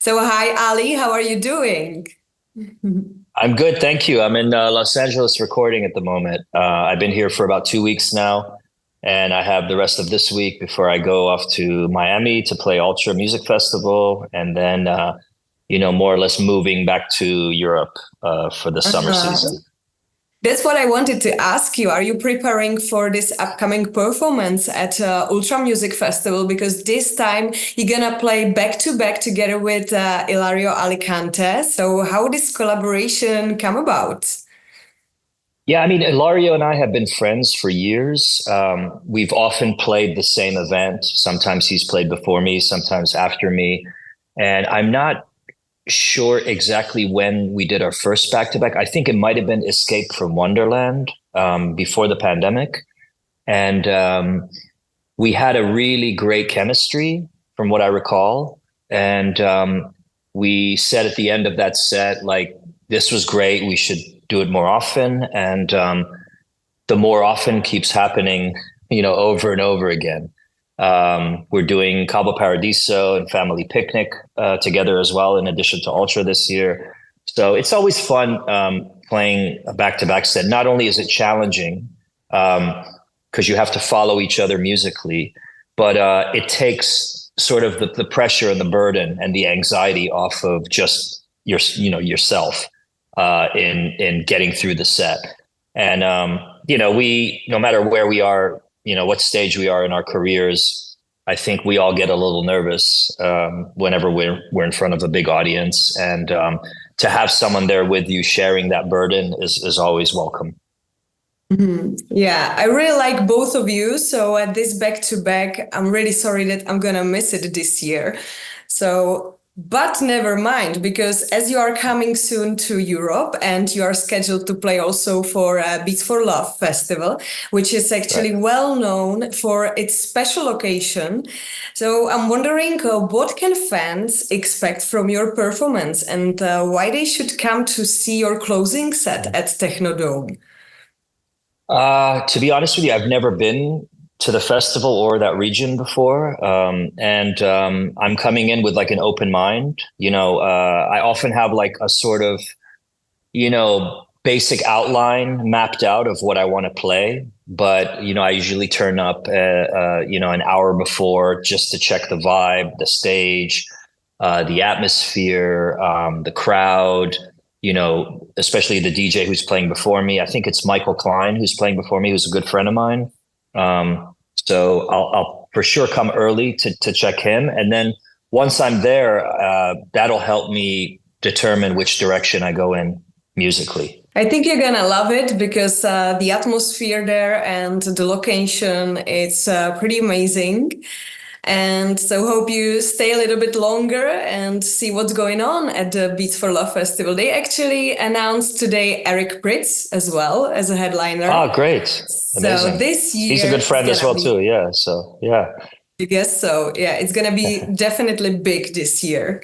So, hi, Ali, how are you doing? I'm good, thank you. I'm in Los Angeles recording at the moment. I've been here for about 2 weeks now, and I have the rest of this week before I go off to Miami to play Ultra Music Festival, and then more or less moving back to Europe for the summer Uh-huh. season. That's what I wanted to ask you. Are you preparing for this upcoming performance at Ultra Music Festival? Because this time you're gonna play back to back together with Ilario Alicante. So, how this collaboration come about? Yeah, I mean, Ilario and I have been friends for years. We've often played the same event. Sometimes he's played before me, sometimes after me. And I'm not sure exactly when we did our first back to back. I think it might have been Escape from Wonderland before the pandemic. And we had a really great chemistry from what I recall. And we said at the end of that set, like, this was great. We should do it more often. And the more often keeps happening, over and over again. We're doing Cabo Paradiso and Family Picnic together as well, in addition to Ultra this year. So it's always fun playing a back-to-back set. Not only is it challenging because you have to follow each other musically, but it takes sort of the pressure and the burden and the anxiety off of just yourself in getting through the set. And we, no matter where we are, what stage we are in our careers, I think we all get a little nervous whenever we're in front of a big audience, and to have someone there with you sharing that burden is always welcome. Yeah, I really like both of you. So at this back to back, I'm really sorry that I'm gonna miss it this year. So, but never mind, because as you are coming soon to Europe and you are scheduled to play also for Beats for Love Festival, which is Right. actually well known for its special occasion. So I'm wondering what can fans expect from your performance, and why they should come to see your closing set at Technodome. To be honest with you, I've never been to the festival or that region before. And I'm coming in with like an open mind. I often have like a sort of, basic outline mapped out of what I want to play. But, I usually turn up, an hour before just to check the vibe, the stage, the atmosphere, the crowd, especially the DJ who's playing before me. I think it's Michael Klein who's playing before me, who's a good friend of mine. So I'll for sure come early to check him. And then once I'm there, that'll help me determine which direction I go in musically. I think you're gonna love it because the atmosphere there and the location, it's pretty amazing. And so hope you stay a little bit longer and see what's going on at the Beats for Love Festival. They actually announced today Eric Pritz as well as a headliner. Oh, great. So Amazing. this He's a year good it's friend as gonna well, be, too. Yeah. So, yeah. I guess so. Yeah, it's gonna be definitely big this year.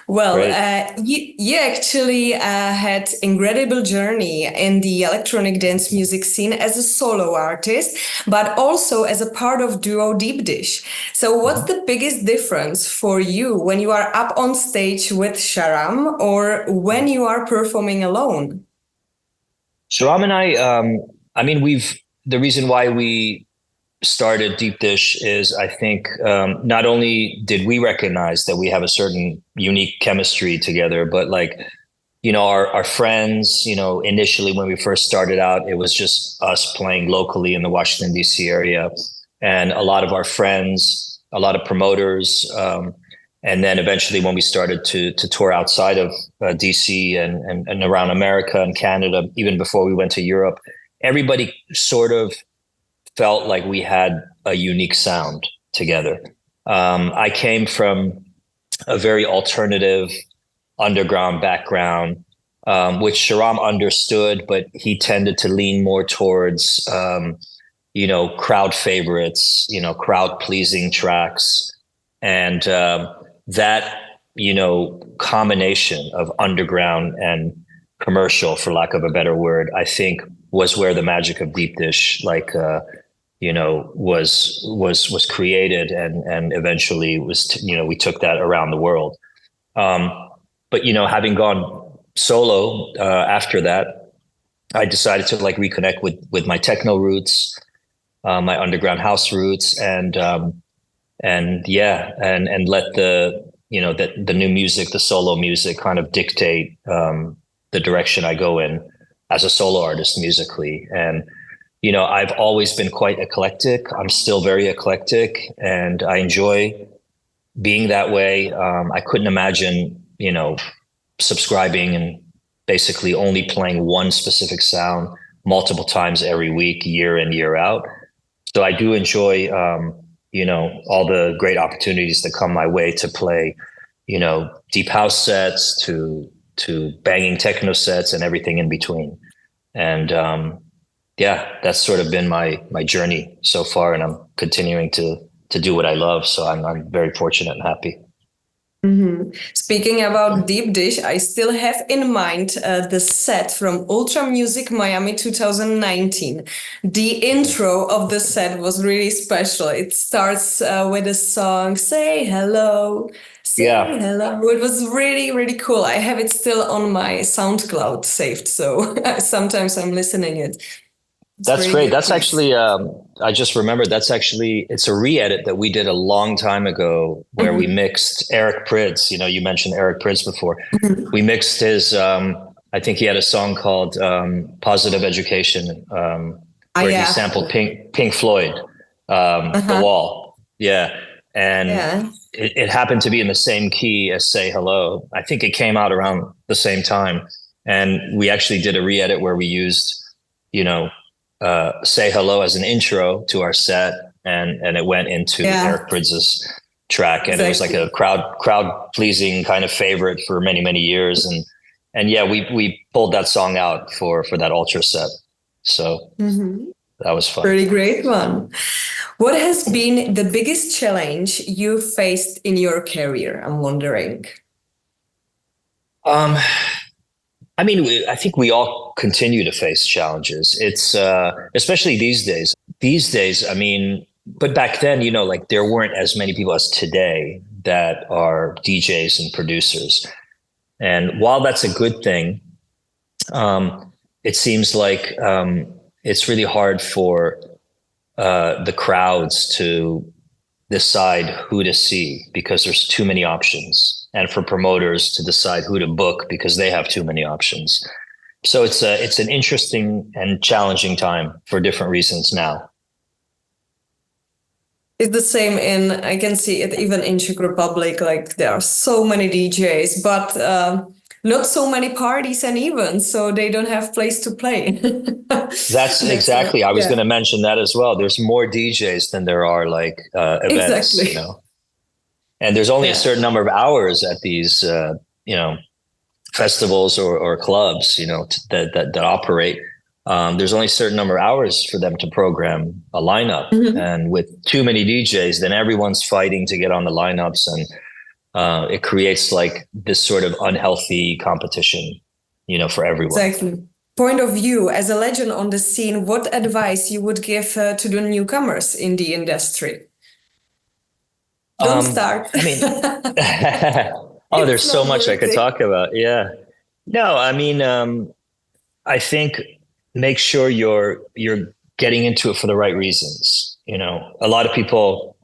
Well, Great. you actually had incredible journey in the electronic dance music scene as a solo artist, but also as a part of duo Deep Dish. So, what's Mhm. the biggest difference for you when you are up on stage with Sharam or when you are performing alone? Sharam and I mean, the reason why we started Deep Dish is, I think, not only did we recognize that we have a certain unique chemistry together, but like, our friends, initially when we first started out, it was just us playing locally in the Washington, D.C. area. And a lot of our friends, a lot of promoters, and then eventually when we started to tour outside of DC and around America and Canada, even before we went to Europe, everybody sort of felt like we had a unique sound together. I came from a very alternative underground background, which Sharam understood, but he tended to lean more towards, crowd favorites, crowd pleasing tracks. And that, combination of underground and commercial, for lack of a better word, I think was where the magic of Deep Dish, was created, and eventually we took that around the world. But having gone solo after that, I decided to like reconnect with my techno roots, my underground house roots, and let the new music, the solo music, kind of dictate the direction I go in as a solo artist musically. And I've always been quite eclectic. I'm still very eclectic, and I enjoy being that way. I couldn't imagine, subscribing and basically only playing one specific sound multiple times every week, year in, year out. So I do enjoy, all the great opportunities that come my way to play, deep house sets to banging techno sets and everything in between. And that's sort of been my journey so far, and I'm continuing to do what I love. So I'm very fortunate and happy. Mm-hmm. Speaking about Deep Dish, I still have in mind the set from Ultra Music Miami 2019. The intro of the set was really special. It starts with a song, Say Hello, Say Hello. It was really, really cool. I have it still on my SoundCloud saved, so sometimes I'm listening it. That's really great. That's actually, I just remembered, it's a re-edit that we did a long time ago where we mixed Eric Prydz. You mentioned Eric Prydz before. We mixed his, I think he had a song called Positive Education, where he sampled Pink Floyd, The Wall. Yeah. And it happened to be in the same key as Say Hello. I think it came out around the same time. And we actually did a re-edit where we used, Say Hello as an intro to our set, and it went into Eric Prydz's track, and it was like a crowd pleasing kind of favorite for many, many years. And we pulled that song out for that Ultra set. So that was fun. Pretty great one. What has been the biggest challenge you faced in your career? I'm wondering. I think we all continue to face challenges. It's especially these days. But back then, like there weren't as many people as today that are DJs and producers. And while that's a good thing, it seems like it's really hard for the crowds to decide who to see because there's too many options, and for promoters to decide who to book because they have too many options. So it's an interesting and challenging time for different reasons now. It's the same I can see it even in Czech Republic, like there are so many DJs, but not so many parties and events, so they don't have place to play. That's exactly. I was going to mention that as well. There's more DJs than there are like events. Exactly. And there's only a certain number of hours at these festivals or clubs that operate. There's only a certain number of hours for them to program a lineup, and with too many DJs, then everyone's fighting to get on the lineups, and it creates like this sort of unhealthy competition, for everyone. Exactly. Point of view as a legend on the scene, what advice you would give to the newcomers in the industry? Don't start. There's so much I could talk about. Yeah. No, I think make sure you're getting into it for the right reasons. A lot of people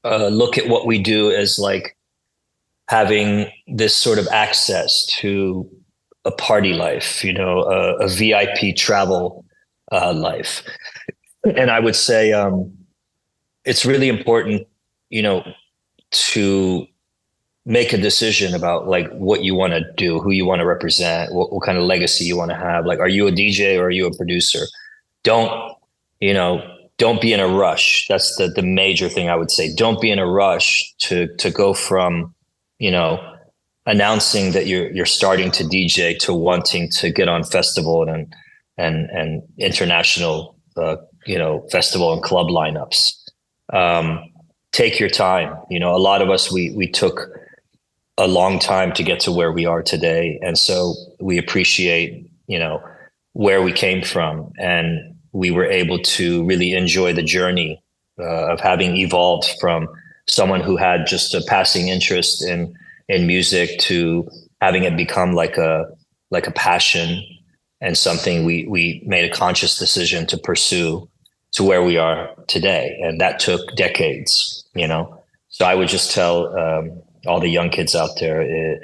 look at what we do as like having this sort of access to a party life, a VIP travel life. And I would say it's really important, to make a decision about like what you want to do, who you want to represent, what kind of legacy you want to have. Like, are you a DJ or are you a producer? Don't be in a rush. That's the major thing I would say. Don't be in a rush to go from, announcing that you're starting to DJ to wanting to get on festival and international, festival and club lineups. Take your time. A lot of us, we took a long time to get to where we are today. And so we appreciate, where we came from. And we were able to really enjoy the journey of having evolved from someone who had just a passing interest in music to having it become like a passion and something we made a conscious decision to pursue to where we are today. And that took decades, you know. So I would just tell all the young kids out there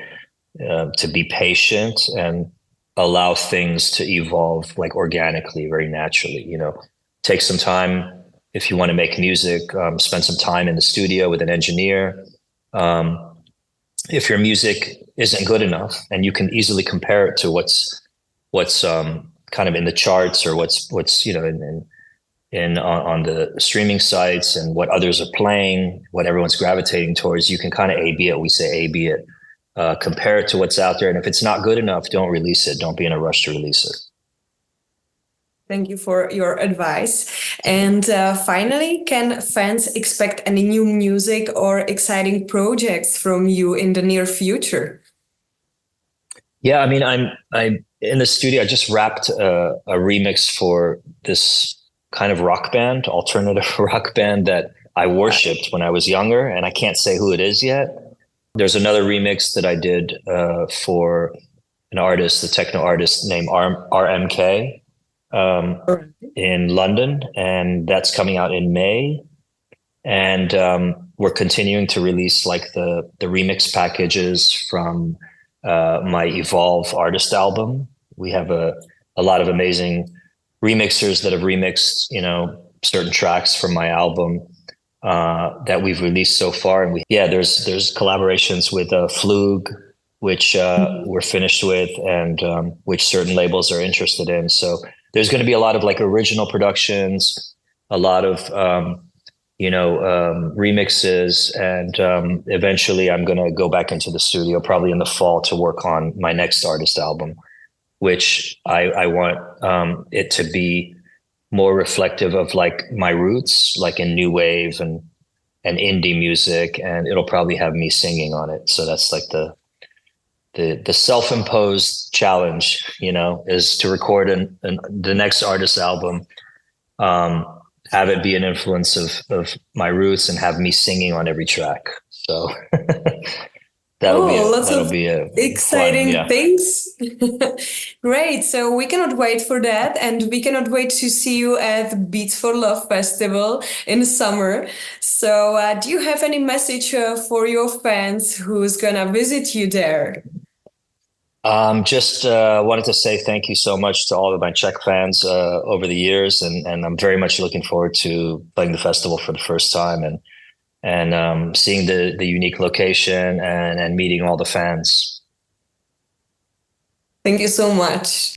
to be patient and allow things to evolve like organically, very naturally, you know. Take some time if you want to make music, spend some time in the studio with an engineer. If your music isn't good enough, and you can easily compare it to what's kind of in the charts, or what's you know in on the streaming sites, and what others are playing, what everyone's gravitating towards, you can kind of A/B it. We say A/B it. Compare it to what's out there, and if it's not good enough, don't release it. Don't be in a rush to release it. Thank you for your advice. And finally, can fans expect any new music or exciting projects from you in the near future? Yeah, I mean, I'm in the studio. I just wrapped a remix for this kind of rock band, alternative rock band that I worshipped when I was younger, and I can't say who it is yet. There's another remix that I did for an artist, a techno artist named RMK. In London, and that's coming out in May. And we're continuing to release like the remix packages from my Evolve artist album. We have a lot of amazing remixers that have remixed, you know, certain tracks from my album that we've released so far. And there's collaborations with Flug, which we're finished with, and which certain labels are interested in. So there's going to be a lot of like original productions, a lot of remixes, and eventually I'm going to go back into the studio probably in the fall to work on my next artist album, which I want it to be more reflective of like my roots, like in new wave and indie music, and it'll probably have me singing on it. So that's like the self-imposed challenge, you know, is to record the next artist album, have it be an influence of my roots, and have me singing on every track. So that'll be a exciting fun, yeah. things. Great. So we cannot wait for that, and we cannot wait to see you at the Beats for Love Festival in the summer. So do you have any message for your fans who's gonna visit you there? Just wanted to say thank you so much to all of my Czech fans over the years, and I'm very much looking forward to playing the festival for the first time, and seeing the unique location and meeting all the fans. Thank you so much.